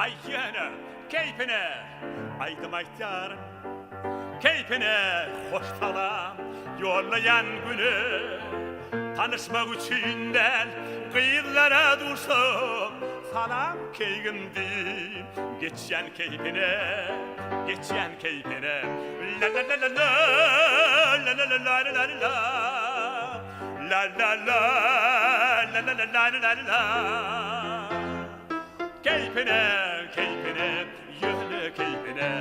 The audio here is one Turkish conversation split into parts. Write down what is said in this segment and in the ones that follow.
Ayyana keyfine aydım aytarım, keyfine hoş salam yollayan günü, tanışmak üçünden kıyılara dursam salam keygindim geçen keyfine, geçen keyfine. La la la la la la la la la la la la la la la la la la. Keyfine, keyfine, yöne keyfine.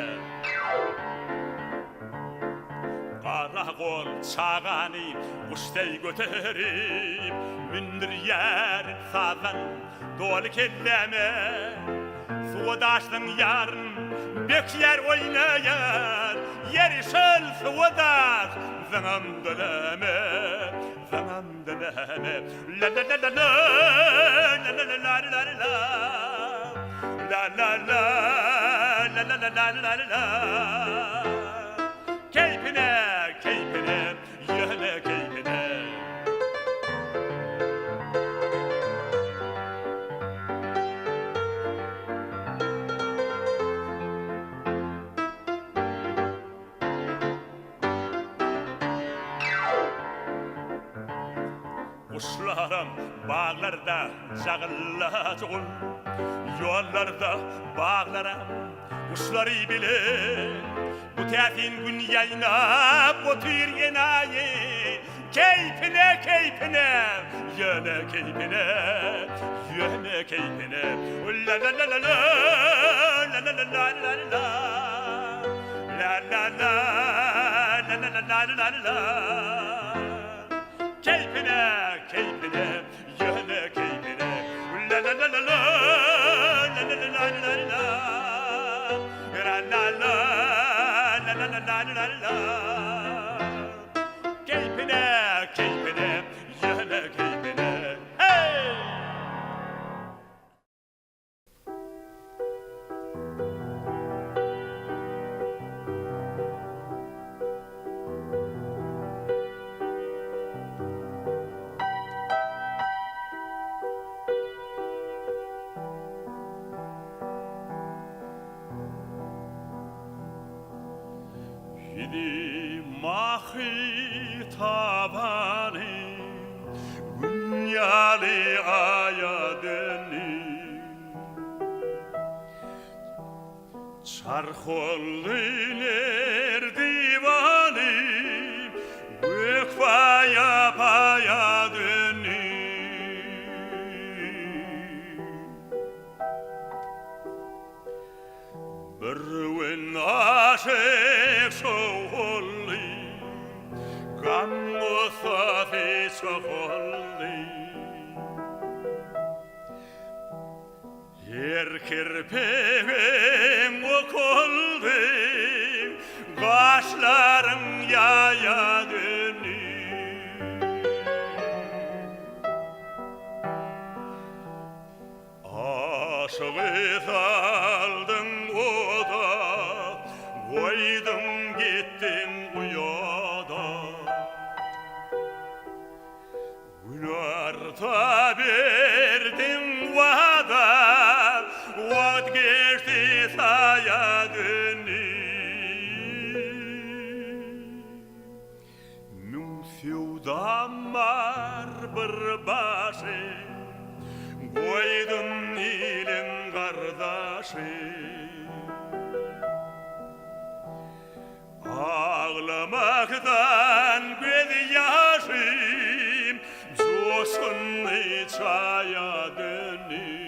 Karakol çağani kuştay göterip, mündür yer sazan dolu kelleme. Suadaşın yarın bek yer oynayar, yerişel suadaş zanam döleme, zanam döleme. La la la la la la la la la la la. La la la la la la la la la. Keyfine, keyfine, yöne keyfine. Kuşlarım bağlarda cağılacak ol, yollarda bağlarım kuşları bile. Bu terfin gün yayına botur yenayi, keyfine keyfine, yöne keyfine, yöne keyfine. La la la la la la la la la la la la la la la la. Keyfine, keyfine, yöne keyfine. La la la la la la la la la la la. La la la la la la la la. Keyfine, keyfine, yöne keyfine. Hey! Mahi tabani günyali ayadeni, çarxolliler divani gökfaya payadeni. Berwin aşık soğulli, gammo safi soğulli. Yer kirpeğin okuldi, kaşların yaya dönü. Aşığı saldın oda, koydum gittim uyada. Günarta verdim vada, vat geçti saya dönü. Mün sevdamar bir başı, koydum ilin kardeşi. Ağlamaktan göz yaşım coşkunlu çaya dönür.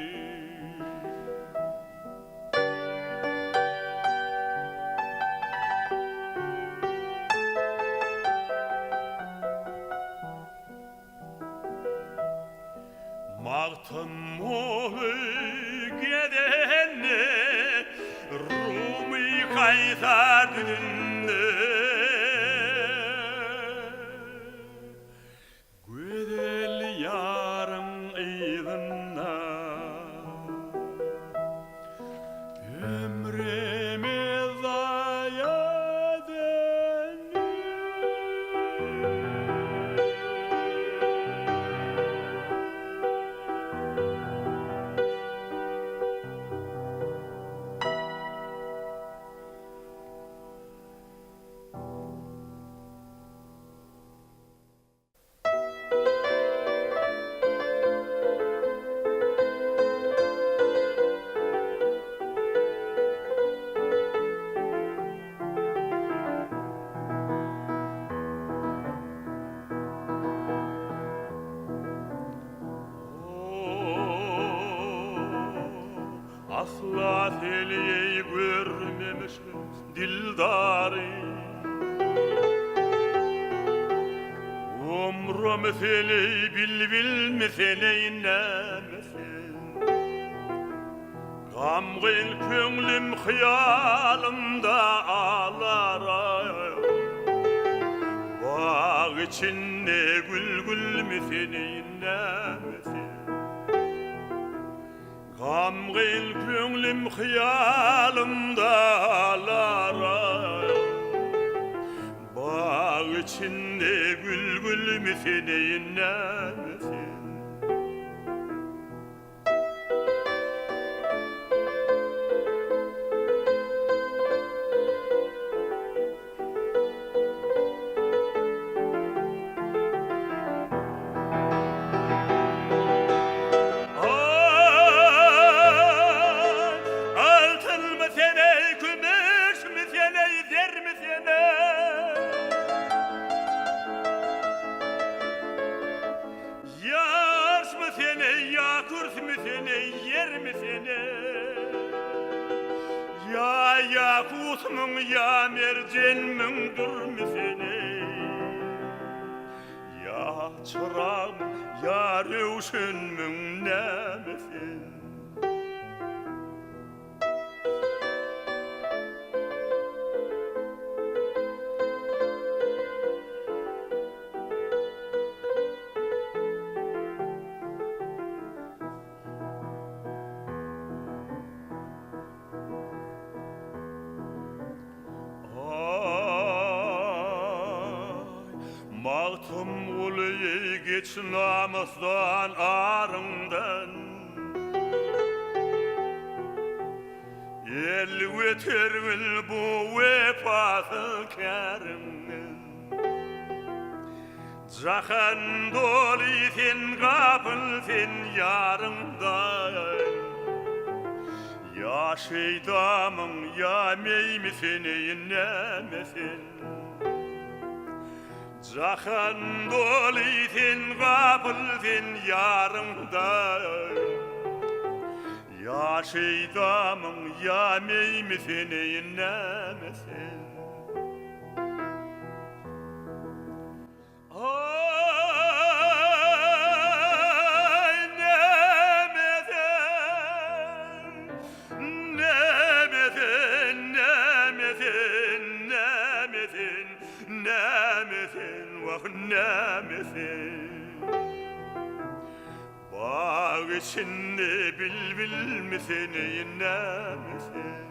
Mağtanmalı gidene Rumi Kaysar dinle. Güzel yarım eydinna ömrüme zaya dönür. asla seni görmemiş dildarı. Umrum seni bil seni inlemesin. Gamgın könglim hıyalımda ağlar. Bağ içinde gül seni inlemesin. Gamgın könglim hıyalımda ağlar. Bağ içinde gül seni inlemesin. Ya yakut mın ya mercan mın durmasene. Ya çırağım ya rövşün mın nemesin. Mağtım uluyu geç namusdan arından. El vetervil bu vefası kerimden. Cahan dolu sen kapıl sen yarımdan. Ya şeytamın ya meymisin inlemesin. Cahan dolu sen kapıl sen yarımda. Ya şeytamın ya meymisin inlemesin. Bağ içinde bil misin inlemesin.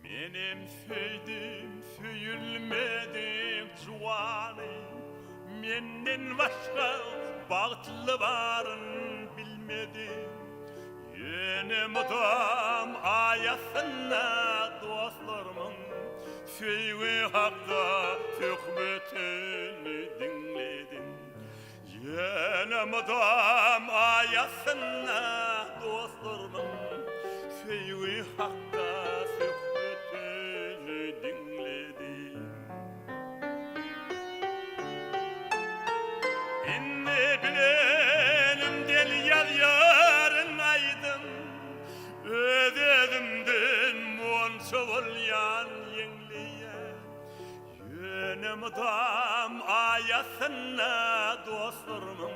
Benim sevdim söyülmedim juanım. Menden başka bağıtlı varın bilmedim. Yenim tam ayasına dostlarımın Söyü hakka söhbetini dinledim. Yenim tam ayasına dostlarımın Söyü hakka Dam ayasına dostlarımın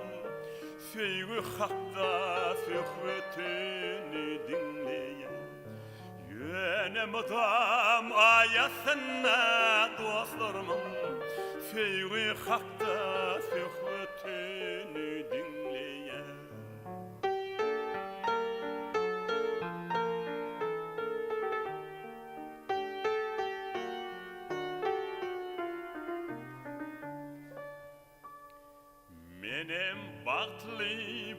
Söygü hakta söhbetini dinleyen Yönem dam ayasına dostlarımın Söygü hakta söhbetini dinleyen Benim bağıtlı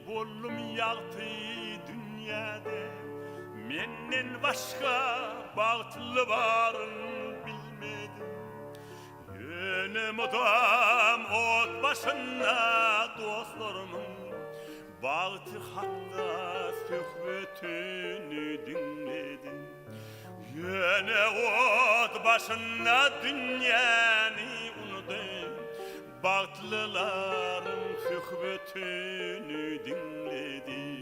bollum yağdı dünya dünyada menden başka bağıtlı barın bilmedim. Yönüm odam ot başında dostlarımın bağıtı hakta söhbetini dinledim. Yöne ot başında dünyanı unudum, bağıtlıların söhbetini dinledim.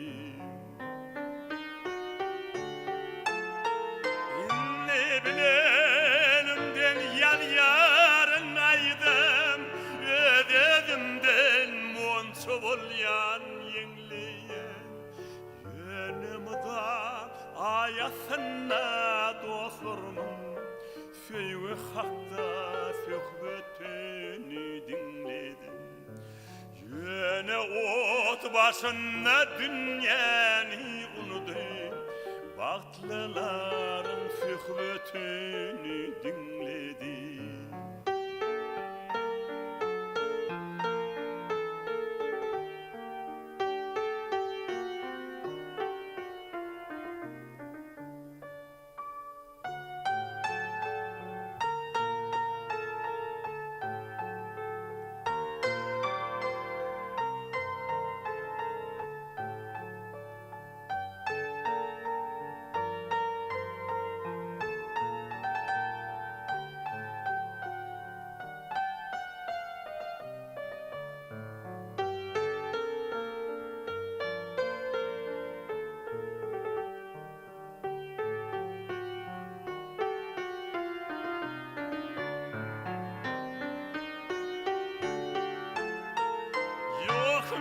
Ne bilenimden yan yarın aydım, ödedimden monçu bolyan yengleyen. Yönümde ayasına dostlarımın söyü hakta söhbetini dinledim. Yöne ot başına dünyanı unudum, bağıtlıların söhbetini dinledim.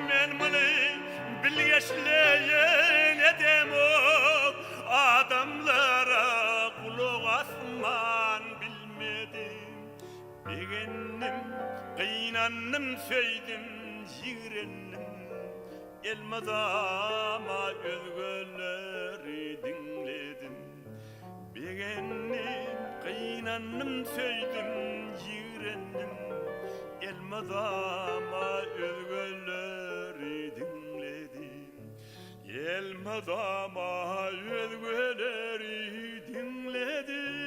Men bunu bilgeçleyen edem o adamlara kulak asman bilmedim. Beğendim, kıynandım, söydim, jirendim. Elmadama özgürleri dinledim. Beğendim, kıynandım, söydim, jirendim. Elmadama özgürleri dinledim. Elmadama özgürleri dinledim.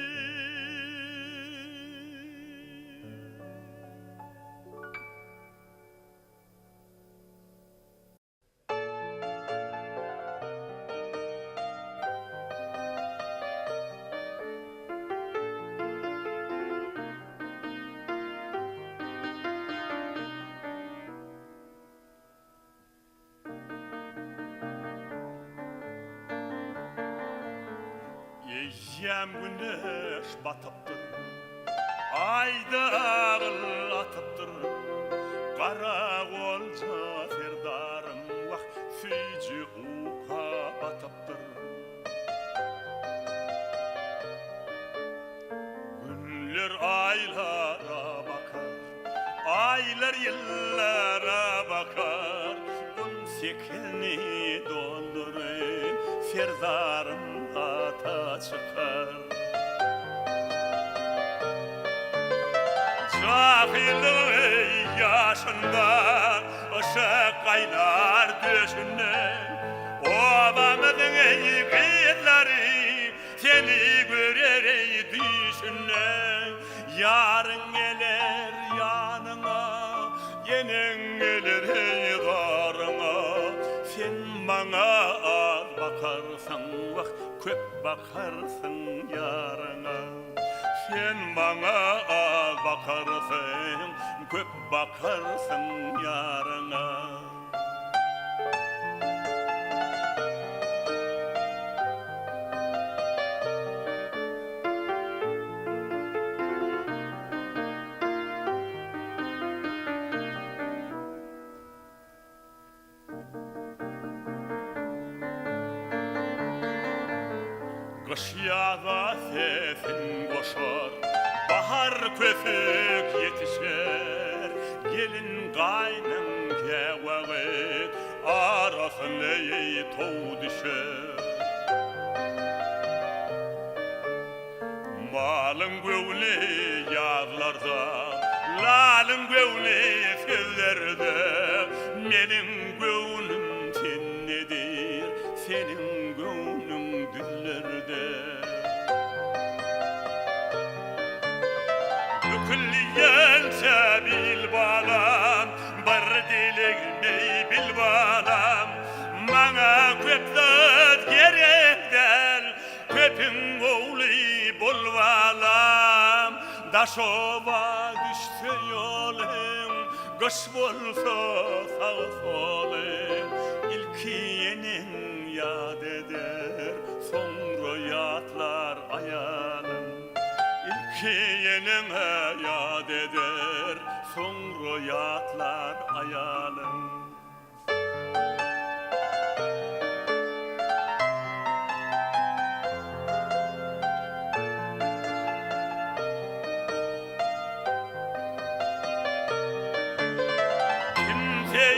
Yem güneş batıptır, ayda ağıl atıptır. Kara olca serdarım vah füycü uka batıptır. Günler aylara bakar, aylar yıllara bakar. Sekilni doldurun, serdarım ata çıkar. Cahilliği yaşında ışık kaynar düşünün. Obamızın ey kızları seni görer düşünün. Yarın gelir yanına, yenin gelir ey darına. Sen bana az bakarsan vah köp bakarsın yarına. Sen bana az bakarsın köp bakarsın yarına. Kış yağda sesin koşar, bahar köpük yetişer. Gelin kaynım kevavet, arasında toğ düşer. Malın gövli yazlarda, lalın gövli sözlerde. Menin gövlüm sennedir, senin Adaş ova düşse yolum, kış bolsa sağ solum. İlkiyenin yad eder, sonra yatlar ayalım. İlkiyenin yad eder, sonra yatlar ayalım.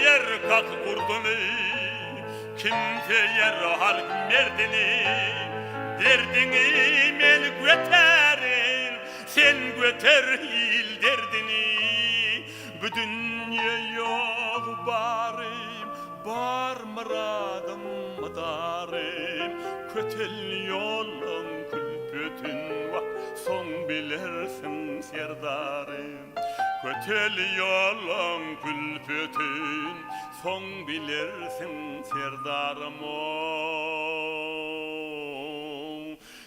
Yer kalk kurdunu, kimse yer halk merdini. Derdini men göterin, sen göter il derdini. Bu dünya yok barım, bar muradım darım. Kötül yolun külpütün vak, son bilirsin serdarım. Kötül yolun külpütün, son bilirsin serdarım o,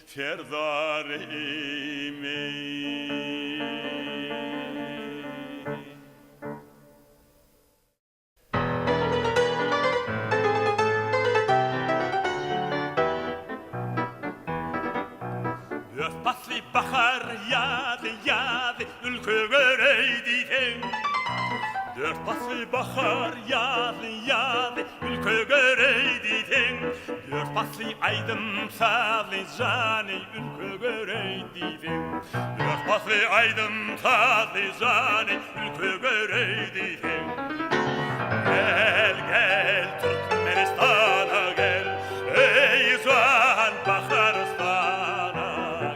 serdarım ey. Örtbaslı bakar yadı yadı, ülke göreydi. Örtbaslı bakar yadı yadı, ülke göreydi. Örtbaslı aydın sağlı canı, ülke göreydi. Örtbaslı aydın sağlı canı, ülke göreydi. Gel gel Türkmenistan'a gel, ey zuhal Baharstan'a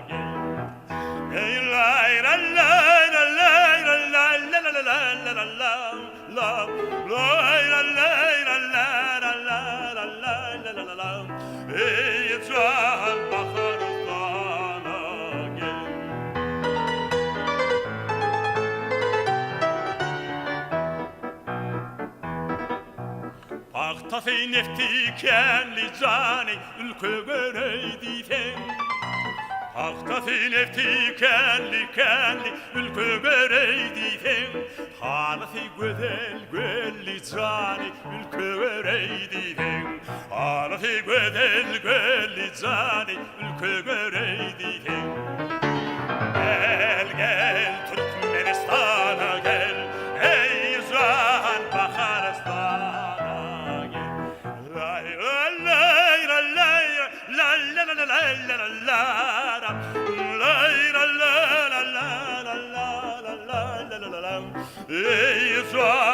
gel. Ey lay la lay la lay la lay la la la la la la lay la lay la la la la la la la. Ey zuhal Baharstan'a gel. Paktası nefti kendi canı, ülke göreydi. Paktası nefti kendi ülke göreydi. Halası güzel güzelli canı, ülke göreydi. Halası güzel güzelli canı, ülke göreydi. Gel gel Türkmenistan'a gel, ey zuhal Baharstan'a gel. Lay la lay la lay la la la la la la la. Lay la la la la la la la la la la. Ey zuhal